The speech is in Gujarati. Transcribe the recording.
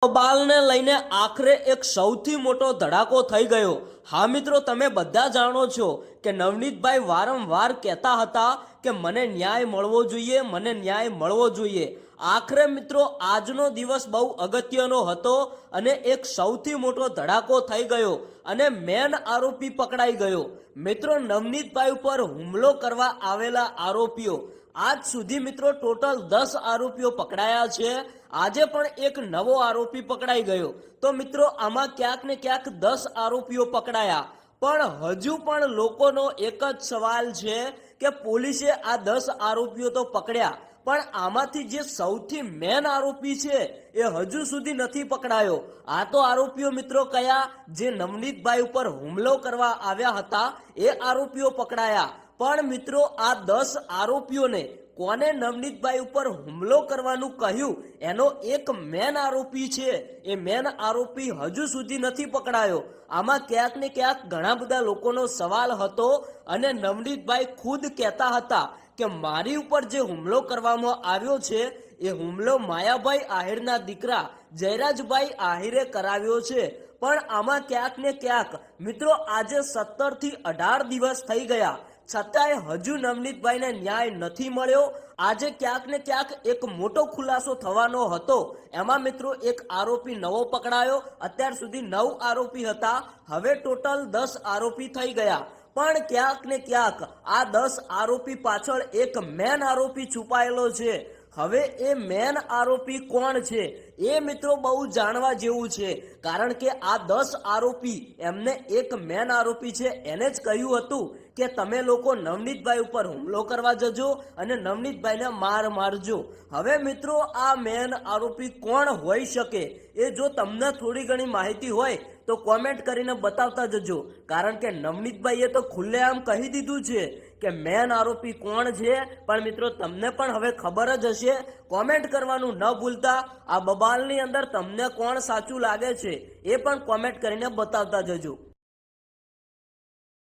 બાલને લઈને આખરે એક સૌથી મોટો ધડાકો થઈ ગયો। હા મિત્રો, તમે બધા જાણો છો કે નવનીતભાઈ વારંવાર કહેતા હતા કે મને ન્યાય મળવો જોઈએ, મને ન્યાય મળવો જોઈએ। આખરે મિત્રો આજનો દિવસ બહુ અગત્યનો હતો અને એક સૌથી મોટો ધડાકો થઈ ગયો અને મેન આરોપી પકડાઈ ગયો। મિત્રો, નવનીતભાઈ ઉપર હુમલો કરવા આવેલા આરોપીઓ આજ સુધી મિત્રો ટોટલ 10 આરોપીઓ પકડાયા છે। આજે પણ એક નવો આરોપી પકડાઈ ગયો। તો મિત્રો આમાં ક્યાંક ને ક્યાંક 10 આરોપીઓ પકડાયા, પણ હજુ પણ લોકોનો એક જ સવાલ છે કે પોલીસે આ 10 આરોપીઓ તો પકડ્યા, પણ આમાંથી જે સૌથી મેન આરોપી છે એ હજુ સુધી નથી પકડાયો। આ તો આરોપીઓ મિત્રો કયા, જે નવનીતભાઈ ઉપર હુમલો કરવા આવ્યા હતા એ આરોપીઓ પકડાયા। પણ મિત્રો આ 10 આરોપીઓને કોને નવનીતભાઈ ઉપર હુમલો કરવાનું કહ્યું એનો એક મેન આરોપી છે, એ મેન આરોપી હજુ સુધી નથી પકડાયો। આમાં ક્યાંક ને ક્યાંક ઘણા બધા લોકોનો સવાલ હતો અને નવનીતભાઈ ખુદ કહેતા હતા કે મારી ઉપર જે હુમલો કરવામાં આવ્યો છે એ હુમલો માયાભાઈ આહિરના દીકરા જયરાજભાઈ આહિરે કરાવ્યો છે। પણ આમાં ક્યાંક ને ક્યાંક મિત્રો આજે 17 થી 18 દિવસ થઈ ગયા, છતાંય હજુ નવનીતભાઈને ન્યાય નથી મળ્યો। આજે ક્યાંક ને ક્યાંક એક મોટો ખુલાસો થવાનો હતો, એમાં મિત્રો એક આરોપી નવો પકડાયો। અત્યાર સુધી 9 આરોપી હતા, હવે ટોટલ 10 આરોપી થઈ ગયા। પણ ક્યાંક ને ક્યાંક આ 10 આરોપી પાછળ એક મેન આરોપી છુપાયેલો છે। હવે એ મેન આરોપી કોણ છે એ મિત્રો બહુ જાણવા જેવું છે, કારણ કે આ 10 આરોપી એમને એક મેન આરોપી છે એને જ કહ્યું હતું કે તમે લોકો નવનીતભાઈ ઉપર હુમલો કરવા જજો અને નવનીતભાઈને મારજો। હવે મિત્રો આ મેન આરોપી કોણ હોઈ શકે એ જો તમને થોડી ઘણી માહિતી હોય તો કોમેન્ટ કરીને બતાવતા જજો, કારણ કે નવનીતભાઈએ તો ખુલ્લેઆમ કહી દીધું છે કે મેન આરોપી કોણ છે। પણ મિત્રો તમને પણ હવે ખબર જ હશે, કોમેન્ટ કરવાનું ન ભૂલતા। આ બબાલની અંદર તમને કોણ સાચું લાગે છે એ પણ કોમેન્ટ કરીને બતાવતા જજો।